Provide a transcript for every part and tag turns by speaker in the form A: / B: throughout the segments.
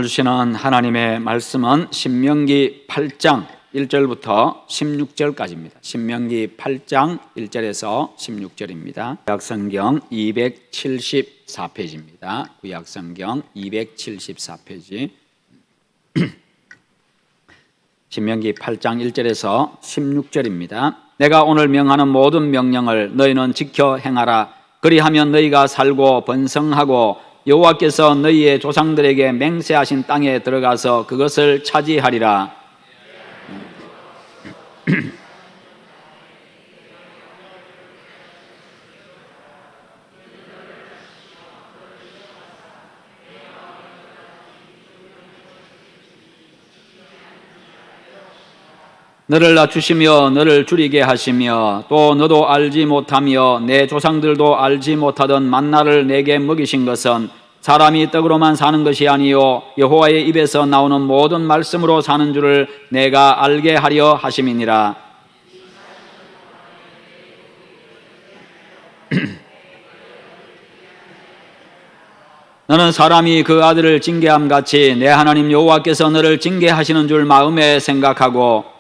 A: 오늘 주시는 하나님의 말씀은 신명기 8장 1절부터 16절까지입니다. 신명기 8장 1절에서 16절입니다. 구약성경 274페이지입니다. 구약성경 274페이지. 신명기 8장 1절에서 16절입니다. 내가 오늘 명하는 모든 명령을 너희는 지켜 행하라. 그리하면 너희가 살고 번성하고 여호와께서 너희의 조상들에게 맹세하신 땅에 들어가서 그것을 차지하리라. 너를 낮추시며 너를 줄이게 하시며 또 너도 알지 못하며 내 조상들도 알지 못하던 만나를 내게 먹이신 것은 사람이 떡으로만 사는 것이 아니요 여호와의 입에서 나오는 모든 말씀으로 사는 줄을 내가 알게 하려 하심이니라. 너는 사람이 그 아들을 징계함 같이 내 하나님 여호와께서 너를 징계하시는 줄 마음에 생각하고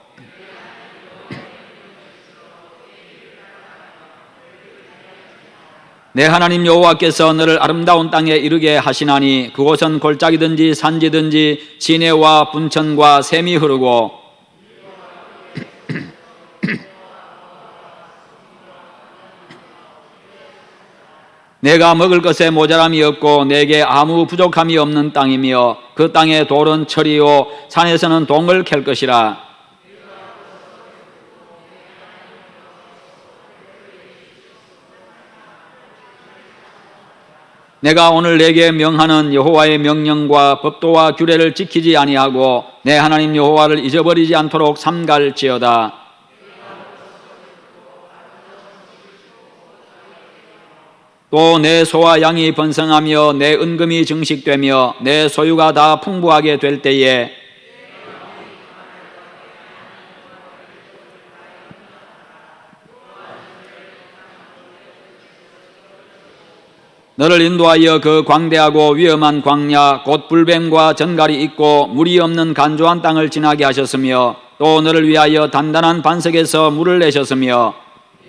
A: 내 하나님 여호와께서 너를 아름다운 땅에 이르게 하시나니 그곳은 골짜기든지 산지든지 시내와 분천과 샘이 흐르고 내가 먹을 것에 모자람이 없고 내게 아무 부족함이 없는 땅이며 그 땅의 돌은 철이요 산에서는 동을 캘 것이라. 내가 오늘 내게 명하는 여호와의 명령과 법도와 규례를 지키지 아니하고 내 하나님 여호와를 잊어버리지 않도록 삼갈지어다. 또 내 소와 양이 번성하며 내 은금이 증식되며 내 소유가 다 풍부하게 될 때에 너를 인도하여 그 광대하고 위험한 광야 곧 불뱀과 전갈이 있고 물이 없는 간조한 땅을 지나게 하셨으며 또 너를 위하여 단단한 반석에서 물을 내셨으며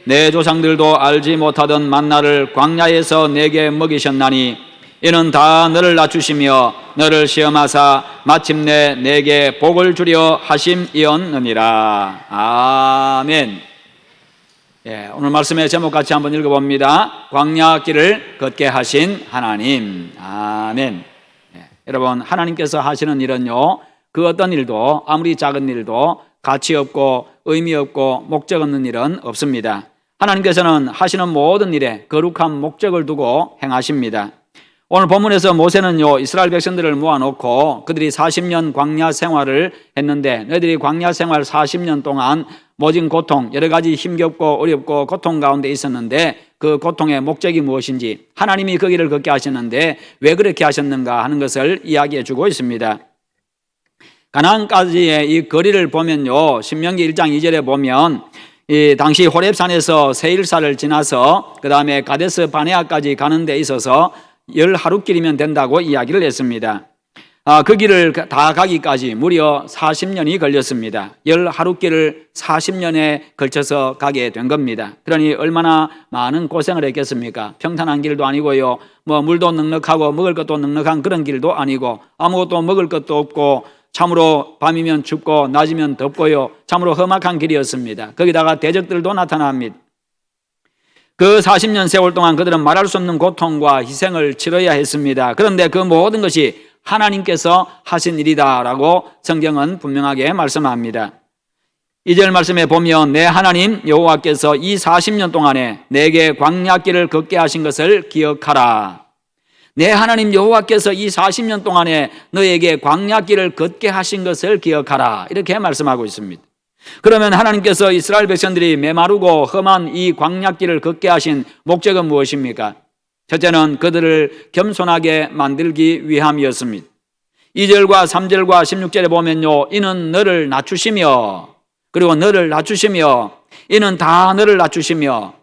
A: 내 조상들도 알지 못하던 만나를 광야에서 내게 먹이셨나니 이는 다 너를 낮추시며 너를 시험하사 마침내 내게 복을 주려 하심이었느니라. 아멘. 오늘 말씀의 제목 같이 한번 읽어봅니다. 광야 길을 걷게 하신 하나님. 아멘. 여러분, 하나님께서 하시는 일은요, 그 어떤 일도 아무리 작은 일도 가치 없고 의미 없고 목적 없는 일은 없습니다. 하나님께서는 하시는 모든 일에 거룩한 목적을 두고 행하십니다. 오늘 본문에서 모세는요, 이스라엘 백성들을 모아놓고 그들이 40년 광야 생활을 했는데 너희들이 광야 생활 40년 동안 모진 고통, 여러 가지 힘겹고 어렵고 고통 가운데 있었는데 그 고통의 목적이 무엇인지, 하나님이 그 길을 걷게 하셨는데 왜 그렇게 하셨는가 하는 것을 이야기해 주고 있습니다. 가나안까지의 이 거리를 보면요, 신명기 1장 2절에 보면 이 당시 호렙산에서 세일사를 지나서 그 다음에 가데스 바네아까지 가는 데 있어서 10하루길이면 된다고 이야기를 했습니다. 그 길을 다 가기까지 무려 40년이 걸렸습니다. 10하루길을 40년에 걸쳐서 가게 된 겁니다. 그러니 얼마나 많은 고생을 했겠습니까? 평탄한 길도 아니고요, 물도 넉넉하고 먹을 것도 넉넉한 그런 길도 아니고 아무것도 먹을 것도 없고 참으로 밤이면 춥고 낮이면 덥고요, 참으로 험악한 길이었습니다. 거기다가 대적들도 나타납니다. 그 40년 세월 동안 그들은 말할 수 없는 고통과 희생을 치러야 했습니다. 그런데 그 모든 것이 하나님께서 하신 일이다라고 성경은 분명하게 말씀합니다. 2절 말씀에 보면 내 하나님 여호와께서 이 40년 동안에 내게 광야길을 걷게 하신 것을 기억하라. 내 하나님 여호와께서 이 40년 동안에 너에게 광야길을 걷게 하신 것을 기억하라, 이렇게 말씀하고 있습니다. 그러면 하나님께서 이스라엘 백성들이 메마르고 험한 이 광야길을 걷게 하신 목적은 무엇입니까? 첫째는 그들을 겸손하게 만들기 위함이었습니다. 2절과 3절과 16절에 보면요, 이는 너를 낮추시며, 그리고 너를 낮추시며, 이는 다 너를 낮추시며,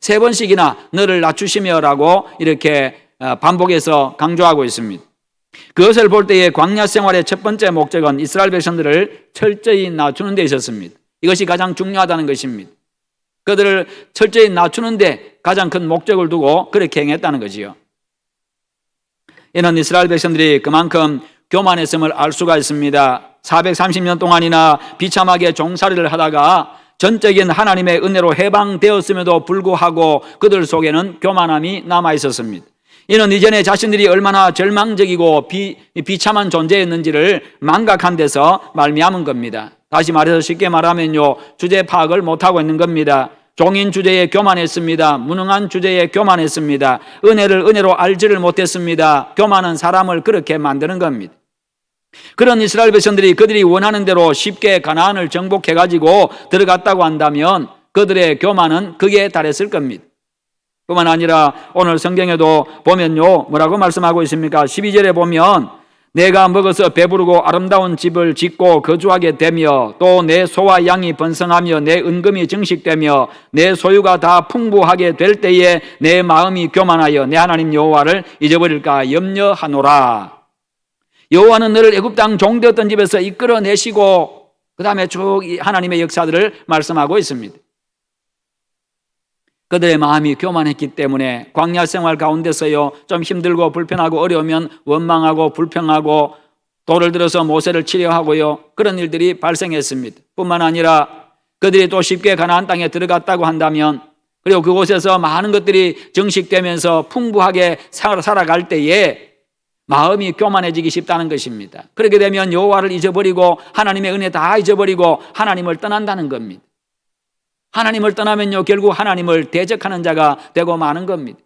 A: 3번씩이나 너를 낮추시며라고 이렇게 반복해서 강조하고 있습니다. 그것을 볼 때에 광야 생활의 첫 번째 목적은 이스라엘 백성들을 철저히 낮추는 데 있었습니다. 이것이 가장 중요하다는 것입니다. 그들을 철저히 낮추는 데 가장 큰 목적을 두고 그렇게 행했다는 거지요. 이는 이스라엘 백성들이 그만큼 교만했음을 알 수가 있습니다. 430년 동안이나 비참하게 종살이를 하다가 전적인 하나님의 은혜로 해방되었음에도 불구하고 그들 속에는 교만함이 남아 있었습니다. 이는 이전에 자신들이 얼마나 절망적이고 비참한 존재였는지를 망각한 데서 말미암은 겁니다. 다시 말해서 쉽게 말하면요, 주제 파악을 못하고 있는 겁니다. 종인 주제에 교만했습니다. 무능한 주제에 교만했습니다. 은혜를 은혜로 알지를 못했습니다. 교만은 사람을 그렇게 만드는 겁니다. 그런 이스라엘 백성들이 그들이 원하는 대로 쉽게 가나안을 정복해가지고 들어갔다고 한다면 그들의 교만은 극에 달했을 겁니다. 뿐만 아니라 오늘 성경에도 보면요, 뭐라고 말씀하고 있습니까? 12절에 보면 내가 먹어서 배부르고 아름다운 집을 짓고 거주하게 되며 또 내 소와 양이 번성하며 내 은금이 증식되며 내 소유가 다 풍부하게 될 때에 내 마음이 교만하여 내 하나님 여호와를 잊어버릴까 염려하노라. 여호와는 너를 애굽 땅 종되었던 집에서 이끌어내시고 그 다음에 쭉 하나님의 역사들을 말씀하고 있습니다. 그들의 마음이 교만했기 때문에 광야 생활 가운데서요, 좀 힘들고 불편하고 어려우면 원망하고 불평하고 돌을 들어서 모세를 치려 하고요, 그런 일들이 발생했습니다. 뿐만 아니라 그들이 또 쉽게 가나안 땅에 들어갔다고 한다면, 그리고 그곳에서 많은 것들이 정식되면서 풍부하게 살아갈 때에 마음이 교만해지기 쉽다는 것입니다. 그렇게 되면 여호와를 잊어버리고 하나님의 은혜 다 잊어버리고 하나님을 떠난다는 겁니다. 하나님을 떠나면요, 결국 하나님을 대적하는 자가 되고 마는 겁니다.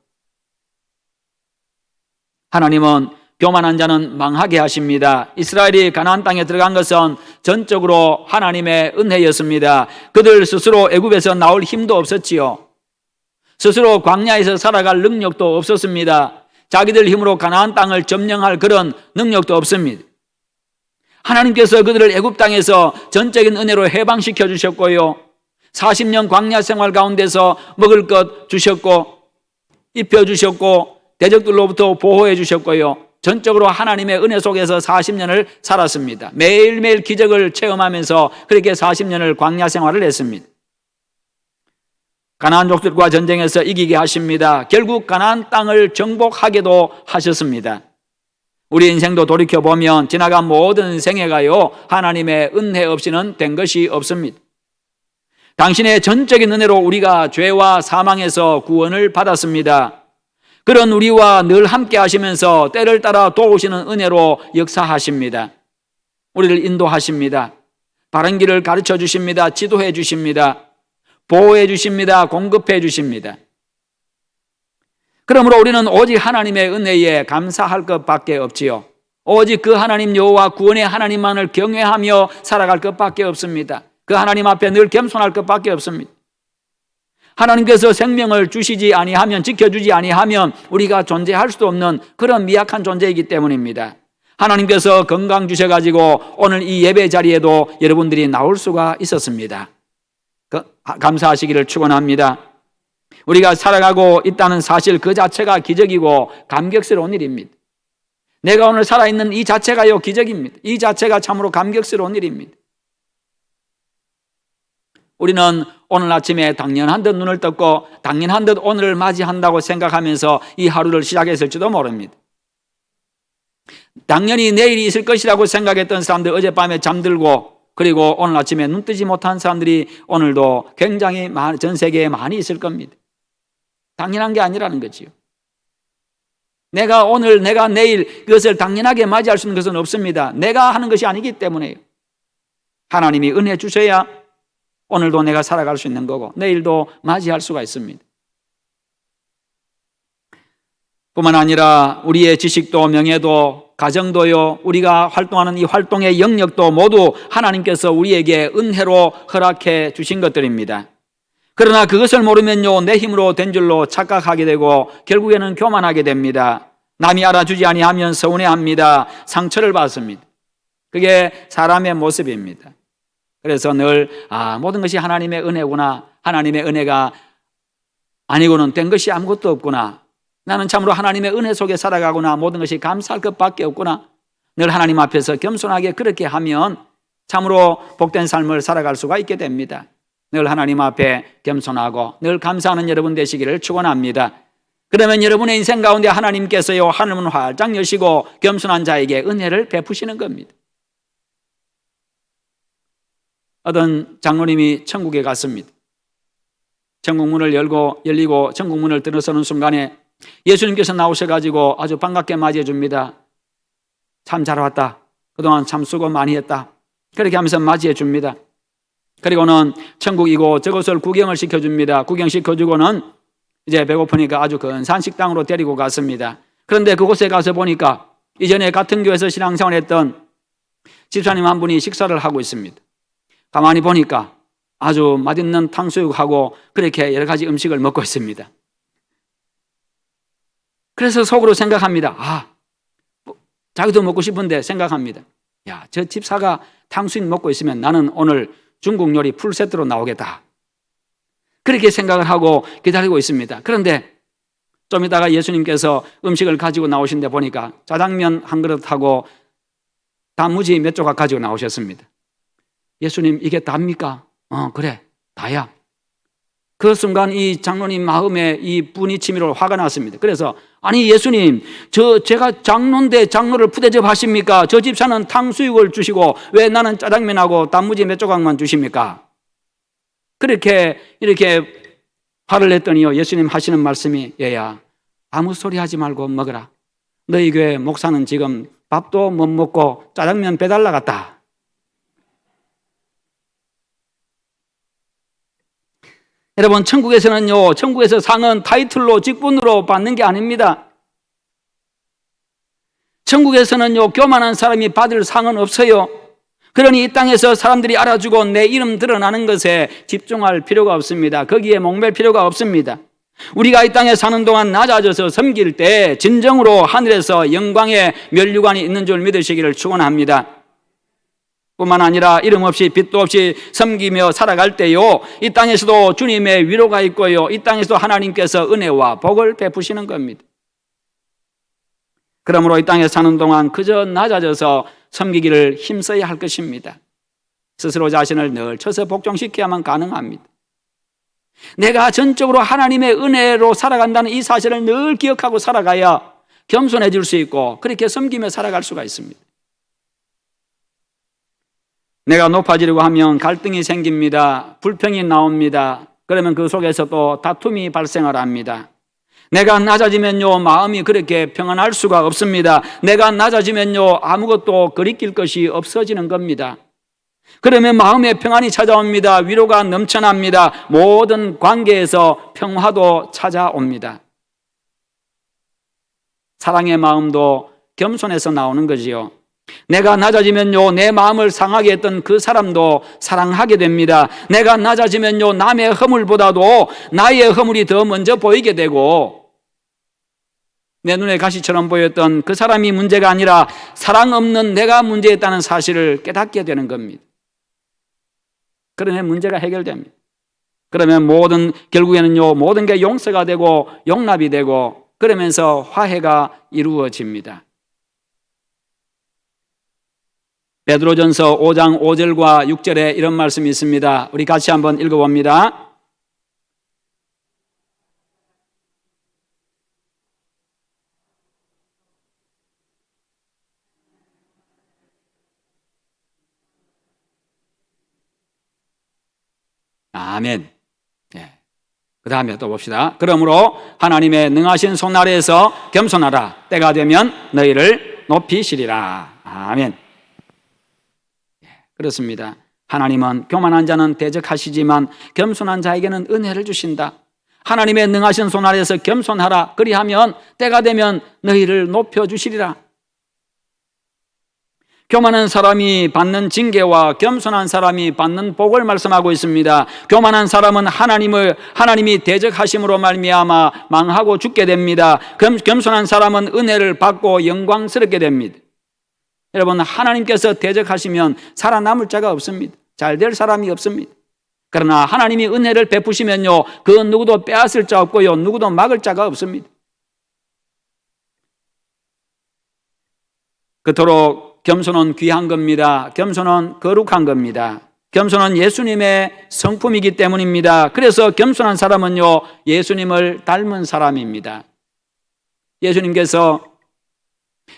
A: 하나님은 교만한 자는 망하게 하십니다. 이스라엘이 가나안 땅에 들어간 것은 전적으로 하나님의 은혜였습니다. 그들 스스로 애굽에서 나올 힘도 없었지요. 스스로 광야에서 살아갈 능력도 없었습니다. 자기들 힘으로 가나안 땅을 점령할 그런 능력도 없습니다. 하나님께서 그들을 애굽 땅에서 전적인 은혜로 해방시켜 주셨고요, 40년 광야 생활 가운데서 먹을 것 주셨고 입혀주셨고 대적들로부터 보호해 주셨고요, 전적으로 하나님의 은혜 속에서 40년을 살았습니다. 매일매일 기적을 체험하면서 그렇게 40년을 광야 생활을 했습니다. 가나안 족들과 전쟁에서 이기게 하십니다. 결국 가나안 땅을 정복하게도 하셨습니다. 우리 인생도 돌이켜보면 지나간 모든 생애가요, 하나님의 은혜 없이는 된 것이 없습니다. 당신의 전적인 은혜로 우리가 죄와 사망에서 구원을 받았습니다. 그런 우리와 늘 함께 하시면서 때를 따라 도우시는 은혜로 역사하십니다. 우리를 인도하십니다. 바른 길을 가르쳐 주십니다. 지도해 주십니다. 보호해 주십니다. 공급해 주십니다. 그러므로 우리는 오직 하나님의 은혜에 감사할 것밖에 없지요. 오직 그 하나님 여호와 구원의 하나님만을 경외하며 살아갈 것밖에 없습니다. 그 하나님 앞에 늘 겸손할 것밖에 없습니다. 하나님께서 생명을 주시지 아니하면, 지켜주지 아니하면 우리가 존재할 수도 없는 그런 미약한 존재이기 때문입니다. 하나님께서 건강 주셔가지고 오늘 이 예배 자리에도 여러분들이 나올 수가 있었습니다. 감사하시기를 축원합니다. 우리가 살아가고 있다는 사실 그 자체가 기적이고 감격스러운 일입니다. 내가 오늘 살아있는 이 자체가요, 기적입니다. 이 자체가 참으로 감격스러운 일입니다. 우리는 오늘 아침에 당연한 듯 눈을 떴고 당연한 듯 오늘을 맞이한다고 생각하면서 이 하루를 시작했을지도 모릅니다. 당연히 내일이 있을 것이라고 생각했던 사람들 어젯밤에 잠들고, 그리고 오늘 아침에 눈 뜨지 못한 사람들이 오늘도 굉장히 전 세계에 많이 있을 겁니다. 당연한 게 아니라는 거지요. 내가 오늘, 내가 내일 그것을 당연하게 맞이할 수 있는 것은 없습니다. 내가 하는 것이 아니기 때문에요. 하나님이 은혜 주셔야 오늘도 내가 살아갈 수 있는 거고 내일도 맞이할 수가 있습니다. 뿐만 아니라 우리의 지식도 명예도 가정도요, 우리가 활동하는 이 활동의 영역도 모두 하나님께서 우리에게 은혜로 허락해 주신 것들입니다. 그러나 그것을 모르면요, 내 힘으로 된 줄로 착각하게 되고 결국에는 교만하게 됩니다. 남이 알아주지 아니하면 서운해합니다. 상처를 받습니다. 그게 사람의 모습입니다. 그래서 늘 모든 것이 하나님의 은혜구나, 하나님의 은혜가 아니고는 된 것이 아무것도 없구나, 나는 참으로 하나님의 은혜 속에 살아가구나, 모든 것이 감사할 것밖에 없구나, 늘 하나님 앞에서 겸손하게 그렇게 하면 참으로 복된 삶을 살아갈 수가 있게 됩니다. 늘 하나님 앞에 겸손하고 늘 감사하는 여러분 되시기를 축원합니다. 그러면 여러분의 인생 가운데 하나님께서요 하늘문 활짝 여시고 겸손한 자에게 은혜를 베푸시는 겁니다. 어떤 장로님이 천국에 갔습니다. 천국문을 열리고 천국문을 들어서는 순간에 예수님께서 나오셔가지고 아주 반갑게 맞이해 줍니다. 참 잘 왔다. 그동안 참 수고 많이 했다. 그렇게 하면서 맞이해 줍니다. 그리고는 천국 이곳저곳을 구경을 시켜줍니다. 구경시켜주고는 이제 배고프니까 아주 근사한 식당으로 데리고 갔습니다. 그런데 그곳에 가서 보니까 이전에 같은 교회에서 신앙생활했던 집사님 한 분이 식사를 하고 있습니다. 가만히 보니까 아주 맛있는 탕수육하고 그렇게 여러 가지 음식을 먹고 있습니다. 그래서 속으로 생각합니다. 자기도 먹고 싶은데 생각합니다. 야, 저 집사가 탕수육 먹고 있으면 나는 오늘 중국 요리 풀세트로 나오겠다. 그렇게 생각을 하고 기다리고 있습니다. 그런데 좀 이따가 예수님께서 음식을 가지고 나오신데 보니까 짜장면 한 그릇하고 단무지 몇 조각 가지고 나오셨습니다. 예수님, 이게 답니까? 그래, 다야. 그 순간 이 장로님 마음에 이 분이 치밀어 화가 났습니다. 그래서 아니 예수님, 제가 장로인데 장로를 푸대접 하십니까? 저 집사는 탕수육을 주시고 왜 나는 짜장면하고 단무지 몇 조각만 주십니까? 그렇게 이렇게 화를 냈더니요 예수님 하시는 말씀이 얘야, 아무 소리 하지 말고 먹어라. 너희 교회 목사는 지금 밥도 못 먹고 짜장면 배달 나갔다. 여러분, 천국에서 상은 타이틀로 직분으로 받는 게 아닙니다. 천국에서는요 교만한 사람이 받을 상은 없어요. 그러니 이 땅에서 사람들이 알아주고 내 이름 드러나는 것에 집중할 필요가 없습니다. 거기에 목맬 필요가 없습니다. 우리가 이 땅에 사는 동안 낮아져서 섬길 때 진정으로 하늘에서 영광의 면류관이 있는 줄 믿으시기를 축원합니다. 뿐만 아니라 이름 없이 빛도 없이 섬기며 살아갈 때요 이 땅에서도 주님의 위로가 있고요 이 땅에서도 하나님께서 은혜와 복을 베푸시는 겁니다. 그러므로 이 땅에 사는 동안 그저 낮아져서 섬기기를 힘써야 할 것입니다. 스스로 자신을 늘 쳐서 복종시켜야만 가능합니다. 내가 전적으로 하나님의 은혜로 살아간다는 이 사실을 늘 기억하고 살아가야 겸손해질 수 있고 그렇게 섬기며 살아갈 수가 있습니다. 내가 높아지려고 하면 갈등이 생깁니다. 불평이 나옵니다. 그러면 그 속에서 또 다툼이 발생을 합니다. 내가 낮아지면요 마음이 그렇게 평안할 수가 없습니다. 내가 낮아지면요 아무것도 거리낄 것이 없어지는 겁니다. 그러면 마음의 평안이 찾아옵니다. 위로가 넘쳐납니다. 모든 관계에서 평화도 찾아옵니다. 사랑의 마음도 겸손해서 나오는 거지요. 내가 낮아지면요 내 마음을 상하게 했던 그 사람도 사랑하게 됩니다. 내가 낮아지면요 남의 허물보다도 나의 허물이 더 먼저 보이게 되고 내 눈에 가시처럼 보였던 그 사람이 문제가 아니라 사랑 없는 내가 문제였다는 사실을 깨닫게 되는 겁니다. 그러면 문제가 해결됩니다. 그러면 결국에는요 모든 게 용서가 되고 용납이 되고 그러면서 화해가 이루어집니다. 베드로전서 5장 5절과 6절에 이런 말씀이 있습니다. 우리 같이 한번 읽어봅니다. 아멘. 네. 그 다음에 또 봅시다. 그러므로 하나님의 능하신 손 아래에서 겸손하라. 때가 되면 너희를 높이시리라. 아멘. 그렇습니다. 하나님은 교만한 자는 대적하시지만 겸손한 자에게는 은혜를 주신다. 하나님의 능하신 손 아래에서 겸손하라. 그리하면 때가 되면 너희를 높여주시리라. 교만한 사람이 받는 징계와 겸손한 사람이 받는 복을 말씀하고 있습니다. 교만한 사람은 하나님이 대적하심으로 말미암아 망하고 죽게 됩니다. 겸손한 사람은 은혜를 받고 영광스럽게 됩니다. 여러분, 하나님께서 대적하시면 살아남을 자가 없습니다. 잘 될 사람이 없습니다. 그러나 하나님이 은혜를 베푸시면요 그 누구도 빼앗을 자 없고요 누구도 막을 자가 없습니다. 그토록 겸손은 귀한 겁니다. 겸손은 거룩한 겁니다. 겸손은 예수님의 성품이기 때문입니다. 그래서 겸손한 사람은요, 예수님을 닮은 사람입니다. 예수님께서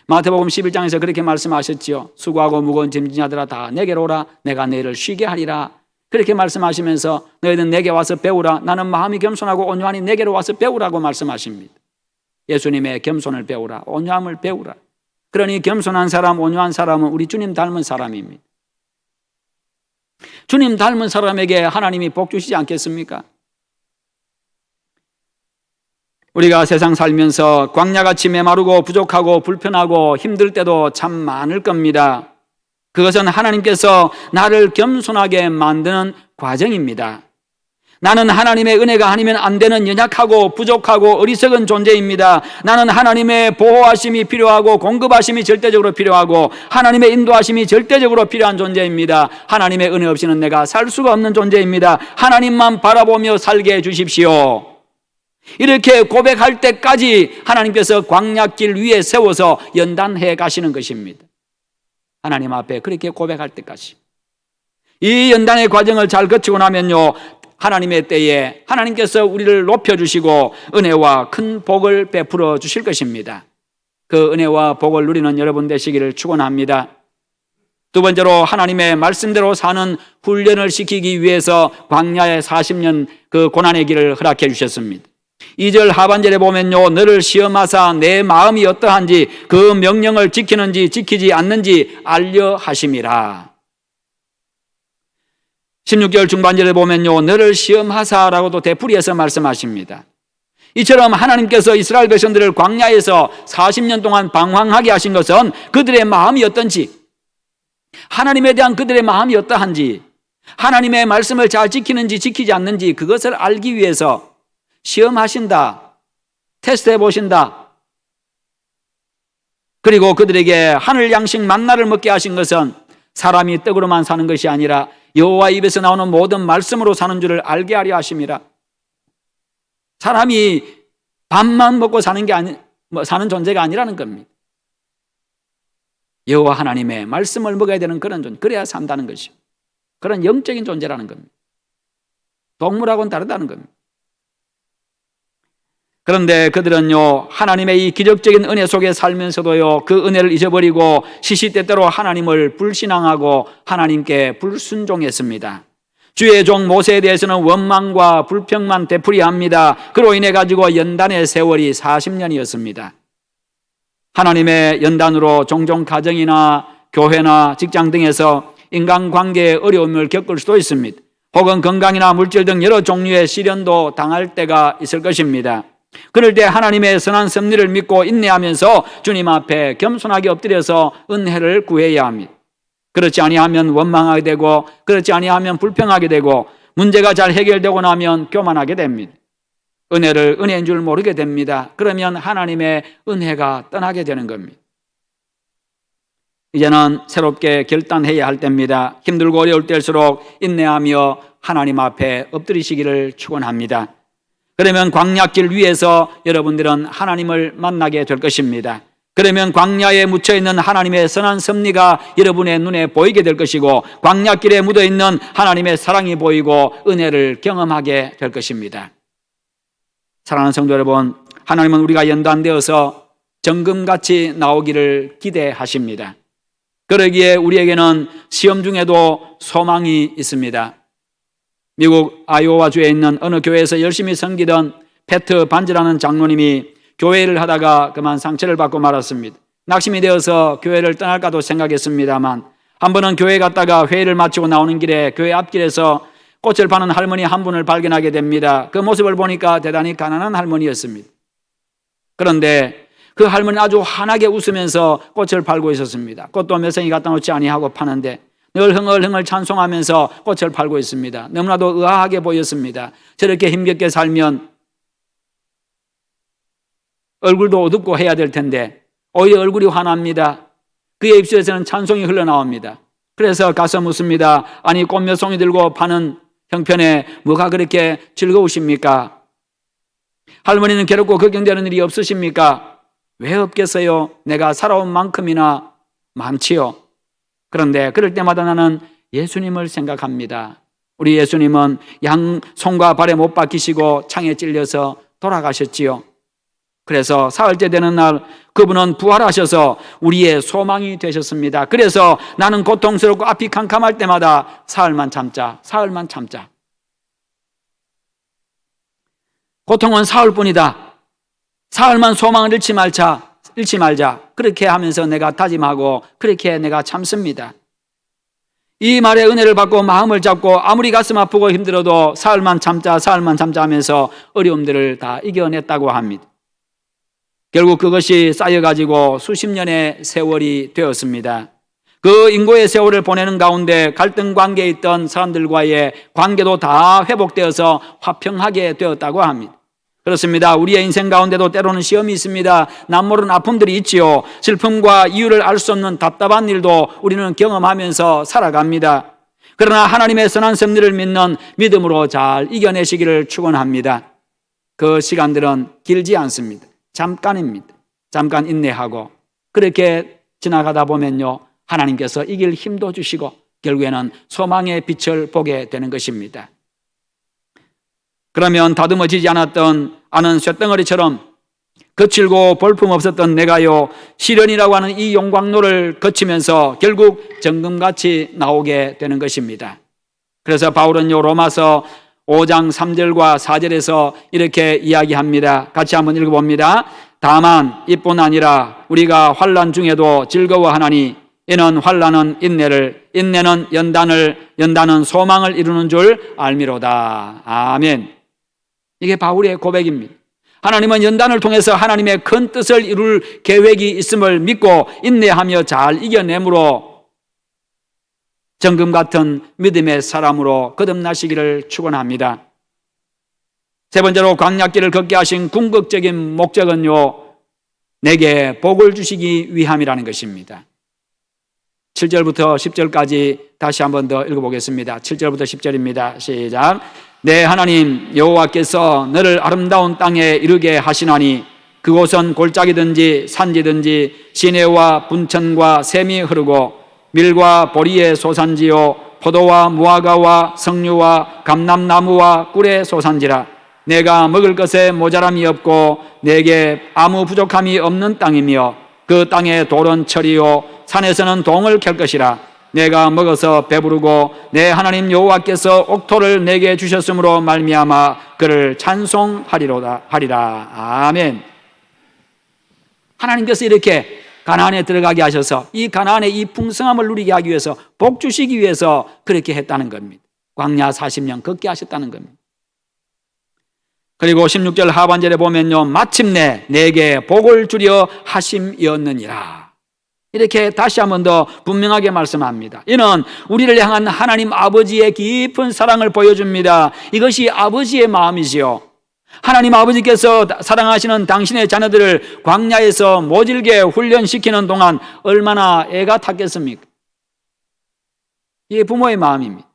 A: 마태복음 11장에서 그렇게 말씀하셨지요. 수고하고 무거운 짐진 자들아 다 내게로 오라. 내가 너희를 쉬게 하리라. 그렇게 말씀하시면서 너희는 내게 와서 배우라. 나는 마음이 겸손하고 온유하니 내게로 와서 배우라고 말씀하십니다. 예수님의 겸손을 배우라. 온유함을 배우라. 그러니 겸손한 사람, 온유한 사람은 우리 주님 닮은 사람입니다. 주님 닮은 사람에게 하나님이 복 주시지 않겠습니까? 우리가 세상 살면서 광야같이 메마르고 부족하고 불편하고 힘들 때도 참 많을 겁니다. 그것은 하나님께서 나를 겸손하게 만드는 과정입니다. 나는 하나님의 은혜가 아니면 안 되는 연약하고 부족하고 어리석은 존재입니다. 나는 하나님의 보호하심이 필요하고 공급하심이 절대적으로 필요하고 하나님의 인도하심이 절대적으로 필요한 존재입니다. 하나님의 은혜 없이는 내가 살 수가 없는 존재입니다. 하나님만 바라보며 살게 해주십시오. 이렇게 고백할 때까지 하나님께서 광야길 위에 세워서 연단해 가시는 것입니다. 하나님 앞에 그렇게 고백할 때까지. 이 연단의 과정을 잘 거치고 나면요, 하나님의 때에 하나님께서 우리를 높여주시고 은혜와 큰 복을 베풀어 주실 것입니다. 그 은혜와 복을 누리는 여러분 되시기를 축원합니다. 두 번째로 하나님의 말씀대로 사는 훈련을 시키기 위해서 광야의 40년 그 고난의 길을 허락해 주셨습니다. 2절 하반절에 보면요, 너를 시험하사 내 마음이 어떠한지 그 명령을 지키는지 지키지 않는지 알려 하심이라. 16절 중반절에 보면요, 너를 시험하사라고도 되풀이해서 말씀하십니다. 이처럼 하나님께서 이스라엘 백성들을 광야에서 40년 동안 방황하게 하신 것은 그들의 마음이 어떤지, 하나님에 대한 그들의 마음이 어떠한지, 하나님의 말씀을 잘 지키는지 지키지 않는지 그것을 알기 위해서 시험하신다, 테스트해 보신다. 그리고 그들에게 하늘 양식 만나를 먹게 하신 것은 사람이 떡으로만 사는 것이 아니라 여호와 입에서 나오는 모든 말씀으로 사는 줄을 알게 하려 하심이라. 사람이 밥만 먹고 사는 존재가 아니라는 겁니다. 여호와 하나님의 말씀을 먹어야 되는 그런 존재, 그래야 산다는 것이요, 그런 영적인 존재라는 겁니다. 동물하고는 다르다는 겁니다. 그런데 그들은요, 하나님의 이 기적적인 은혜 속에 살면서도요, 그 은혜를 잊어버리고 시시때때로 하나님을 불신앙하고 하나님께 불순종했습니다. 주의 종 모세에 대해서는 원망과 불평만 되풀이합니다. 그로 인해 가지고 연단의 세월이 40년이었습니다. 하나님의 연단으로 종종 가정이나 교회나 직장 등에서 인간관계의 어려움을 겪을 수도 있습니다. 혹은 건강이나 물질 등 여러 종류의 시련도 당할 때가 있을 것입니다. 그럴 때 하나님의 선한 섭리를 믿고 인내하면서 주님 앞에 겸손하게 엎드려서 은혜를 구해야 합니다. 그렇지 아니하면 원망하게 되고, 그렇지 아니하면 불평하게 되고, 문제가 잘 해결되고 나면 교만하게 됩니다. 은혜를 은혜인 줄 모르게 됩니다. 그러면 하나님의 은혜가 떠나게 되는 겁니다. 이제는 새롭게 결단해야 할 때입니다. 힘들고 어려울 때일수록 인내하며 하나님 앞에 엎드리시기를 축원합니다. 그러면 광야길 위에서 여러분들은 하나님을 만나게 될 것입니다. 그러면 광야에 묻혀있는 하나님의 선한 섭리가 여러분의 눈에 보이게 될 것이고, 광야길에 묻어있는 하나님의 사랑이 보이고 은혜를 경험하게 될 것입니다. 사랑하는 성도 여러분, 하나님은 우리가 연단되어서 정금같이 나오기를 기대하십니다. 그러기에 우리에게는 시험 중에도 소망이 있습니다. 미국 아이오와주에 있는 어느 교회에서 열심히 섬기던 패트 반지라는 장로님이 교회를 하다가 그만 상처를 받고 말았습니다. 낙심이 되어서 교회를 떠날까도 생각했습니다만, 한 번은 교회 갔다가 회의를 마치고 나오는 길에 교회 앞길에서 꽃을 파는 할머니 한 분을 발견하게 됩니다. 그 모습을 보니까 대단히 가난한 할머니였습니다. 그런데 그 할머니는 아주 환하게 웃으면서 꽃을 팔고 있었습니다. 꽃도 몇 송이 갖다 놓지 아니하고 파는데 늘 흥얼흥얼 찬송하면서 꽃을 팔고 있습니다. 너무나도 의아하게 보였습니다. 저렇게 힘겹게 살면 얼굴도 어둡고 해야 될 텐데 오히려 얼굴이 환합니다. 그의 입술에서는 찬송이 흘러나옵니다. 그래서 가서 묻습니다. 아니, 꽃 몇 송이 들고 파는 형편에 뭐가 그렇게 즐거우십니까? 할머니는 괴롭고 걱정되는 일이 없으십니까? 왜 없겠어요? 내가 살아온 만큼이나 많지요. 그런데 그럴 때마다 나는 예수님을 생각합니다. 우리 예수님은 양 손과 발에 못 박히시고 창에 찔려서 돌아가셨지요. 그래서 사흘째 되는 날 그분은 부활하셔서 우리의 소망이 되셨습니다. 그래서 나는 고통스럽고 앞이 캄캄할 때마다 사흘만 참자, 사흘만 참자. 고통은 사흘뿐이다. 사흘만 소망을 잃지 말자. 그렇게 하면서 내가 다짐하고 그렇게 내가 참습니다. 이 말에 은혜를 받고 마음을 잡고 아무리 가슴 아프고 힘들어도 사흘만 참자 하면서 어려움들을 다 이겨냈다고 합니다. 결국 그것이 쌓여가지고 수십 년의 세월이 되었습니다. 그 인고의 세월을 보내는 가운데 갈등 관계에 있던 사람들과의 관계도 다 회복되어서 화평하게 되었다고 합니다. 그렇습니다. 우리의 인생 가운데도 때로는 시험이 있습니다. 남모르는 아픔들이 있지요. 슬픔과 이유를 알 수 없는 답답한 일도 우리는 경험하면서 살아갑니다. 그러나 하나님의 선한 섭리를 믿는 믿음으로 잘 이겨내시기를 축원합니다. 그 시간들은 길지 않습니다. 잠깐입니다. 잠깐 인내하고 그렇게 지나가다 보면요, 하나님께서 이길 힘도 주시고 결국에는 소망의 빛을 보게 되는 것입니다. 그러면 다듬어지지 않았던 아는 쇳덩어리처럼 거칠고 볼품없었던 내가요, 시련이라고 하는 이 용광로를 거치면서 결국 정금같이 나오게 되는 것입니다. 그래서 바울은요, 로마서 5장 3절과 4절에서 이렇게 이야기합니다. 같이 한번 읽어봅니다. 다만 이뿐 아니라 우리가 환난 중에도 즐거워하나니 이는 환난은 인내를, 인내는 연단을, 연단은 소망을 이루는 줄 알미로다. 아멘. 이게 바울의 고백입니다. 하나님은 연단을 통해서 하나님의 큰 뜻을 이룰 계획이 있음을 믿고 인내하며 잘 이겨내므로 정금 같은 믿음의 사람으로 거듭나시기를 축원합니다. 세 번째로 광야길을 걷게 하신 궁극적인 목적은요, 내게 복을 주시기 위함이라는 것입니다. 7절부터 10절까지 다시 한번 더 읽어보겠습니다. 7절부터 10절입니다. 시작. 내 하나님 여호와께서 너를 아름다운 땅에 이르게 하시나니 그곳은 골짜기든지 산지든지 시내와 분천과 샘이 흐르고 밀과 보리의 소산지요 포도와 무화과와 석류와 감람나무와 꿀의 소산지라. 내가 먹을 것에 모자람이 없고 내게 아무 부족함이 없는 땅이며 그 땅의 돌은 철이요 산에서는 동을 캘 것이라. 내가 먹어서 배부르고 내 하나님 여호와께서 옥토를 내게 주셨으므로 말미암아 그를 찬송하리라. 아멘. 하나님께서 이렇게 가나안에 들어가게 하셔서 이 가나안의 이 풍성함을 누리게 하기 위해서 복 주시기 위해서 그렇게 했다는 겁니다. 광야 40년 걷게 하셨다는 겁니다. 그리고 16절 하반절에 보면요, 마침내 내게 복을 주려 하심이었느니라. 이렇게 다시 한번 더 분명하게 말씀합니다. 이는 우리를 향한 하나님 아버지의 깊은 사랑을 보여줍니다. 이것이 아버지의 마음이지요. 하나님 아버지께서 사랑하시는 당신의 자녀들을 광야에서 모질게 훈련시키는 동안 얼마나 애가 탔겠습니까? 이게 부모의 마음입니다.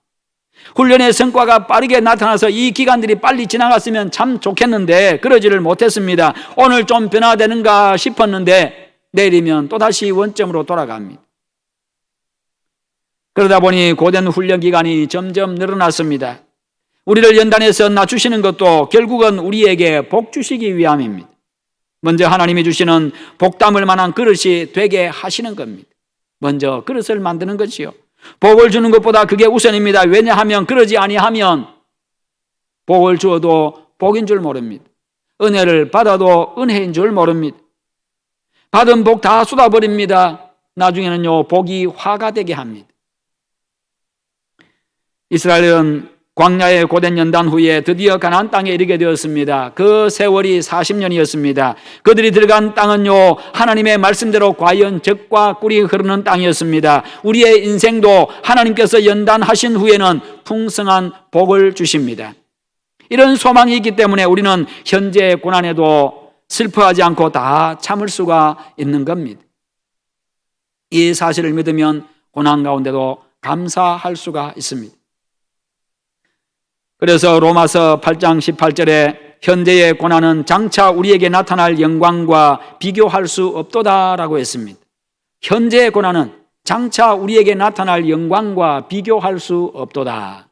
A: 훈련의 성과가 빠르게 나타나서 이 기간들이 빨리 지나갔으면 참 좋겠는데 그러지를 못했습니다. 오늘 좀 변화되는가 싶었는데 내일이면 또다시 원점으로 돌아갑니다. 그러다 보니 고된 훈련 기간이 점점 늘어났습니다. 우리를 연단해서 낮추시는 것도 결국은 우리에게 복 주시기 위함입니다. 먼저 하나님이 주시는 복 담을 만한 그릇이 되게 하시는 겁니다. 먼저 그릇을 만드는 것이요, 복을 주는 것보다 그게 우선입니다. 왜냐하면 그러지 아니하면 복을 주어도 복인 줄 모릅니다. 은혜를 받아도 은혜인 줄 모릅니다. 받은 복 다 쏟아버립니다. 나중에는요, 복이 화가 되게 합니다. 이스라엘은 광야의 고된 연단 후에 드디어 가나안 땅에 이르게 되었습니다. 그 세월이 40년이었습니다. 그들이 들어간 땅은요, 하나님의 말씀대로 과연 젖과 꿀이 흐르는 땅이었습니다. 우리의 인생도 하나님께서 연단하신 후에는 풍성한 복을 주십니다. 이런 소망이 있기 때문에 우리는 현재의 고난에도 슬퍼하지 않고 다 참을 수가 있는 겁니다. 이 사실을 믿으면 고난 가운데도 감사할 수가 있습니다. 그래서 로마서 8장 18절에 현재의 고난은 장차 우리에게 나타날 영광과 비교할 수 없도다라고 했습니다. 현재의 고난은 장차 우리에게 나타날 영광과 비교할 수 없도다.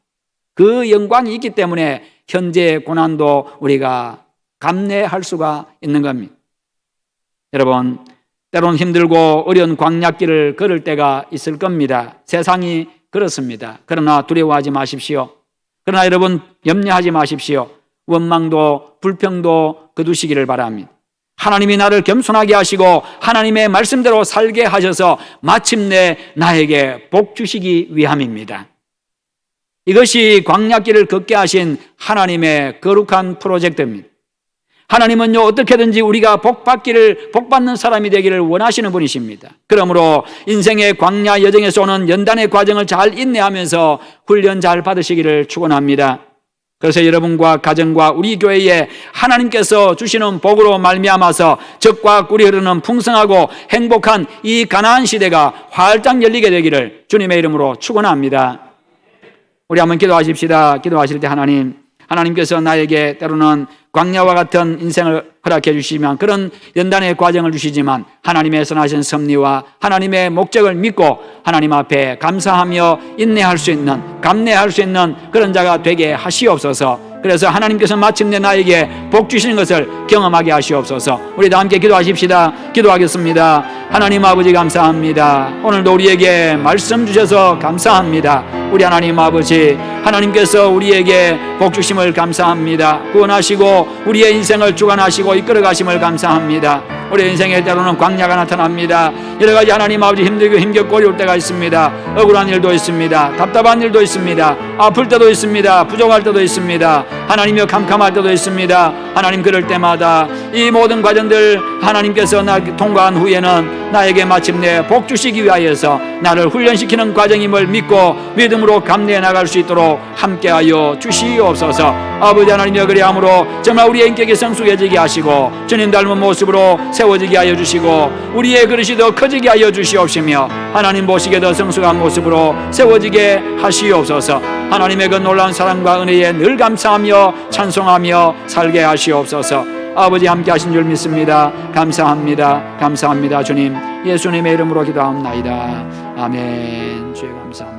A: 그 영광이 있기 때문에 현재의 고난도 우리가 감내할 수가 있는 겁니다. 여러분, 때로는 힘들고 어려운 광야길을 걸을 때가 있을 겁니다. 세상이 그렇습니다. 그러나 두려워하지 마십시오. 그러나 여러분, 염려하지 마십시오. 원망도 불평도 거두시기를 바랍니다. 하나님이 나를 겸손하게 하시고 하나님의 말씀대로 살게 하셔서 마침내 나에게 복 주시기 위함입니다. 이것이 광야길을 걷게 하신 하나님의 거룩한 프로젝트입니다. 하나님은요, 어떻게든지 우리가 복 받는 사람이 되기를 원하시는 분이십니다. 그러므로 인생의 광야 여정에서 오는 연단의 과정을 잘 인내하면서 훈련 잘 받으시기를 축원합니다. 그래서 여러분과 가정과 우리 교회에 하나님께서 주시는 복으로 말미암아서 적과 꿀이 흐르는 풍성하고 행복한 이 가나안 시대가 활짝 열리게 되기를 주님의 이름으로 축원합니다. 우리 한번 기도하십시다. 기도하실 때 하나님께서 나에게 때로는 광야와 같은 인생을 허락해 주시지만 그런 연단의 과정을 주시지만 하나님의 선하신 섭리와 하나님의 목적을 믿고 하나님 앞에 감사하며 인내할 수 있는, 감내할 수 있는 그런 자가 되게 하시옵소서. 그래서 하나님께서 마침내 나에게 복 주시는 것을 경험하게 하시옵소서. 우리 다 함께 기도하십시다. 기도하겠습니다. 하나님 아버지 감사합니다. 오늘도 우리에게 말씀 주셔서 감사합니다. 우리 하나님 아버지, 하나님께서 우리에게 복 주심을 감사합니다. 구원하시고 우리의 인생을 주관하시고 이끌어 가심을 감사합니다. 우리 인생에 때로는 광야가 나타납니다. 여러 가지 하나님 아버지 힘들고 힘겹고 어려울 때가 있습니다. 억울한 일도 있습니다. 답답한 일도 있습니다. 아플 때도 있습니다. 부족할 때도 있습니다. 하나님이여 캄캄할 때도 있습니다. 하나님, 그럴 때마다 이 모든 과정들 하나님께서 나 통과한 후에는 나에게 마침내 복 주시기 위하여서 나를 훈련시키는 과정임을 믿고 믿음으로 감내해 나갈 수 있도록 함께하여 주시옵소서. 아버지 하나님이여, 그리함으로 정말 우리의 인격이 성숙해지게 하시고 주님 닮은 모습으로 세워지게 하여 주시고 우리의 그릇이 더 커지게 하여 주시옵시며 하나님 보시기에 더 성숙한 모습으로 세워지게 하시옵소서. 하나님의 그 놀라운 사랑과 은혜에 늘 감사하며 찬송하며 살게 하시옵소서. 아버지 함께 하신 줄 믿습니다. 감사합니다. 감사합니다. 주님, 예수님의 이름으로 기도합나이다. 아멘. 주여 감사합니다.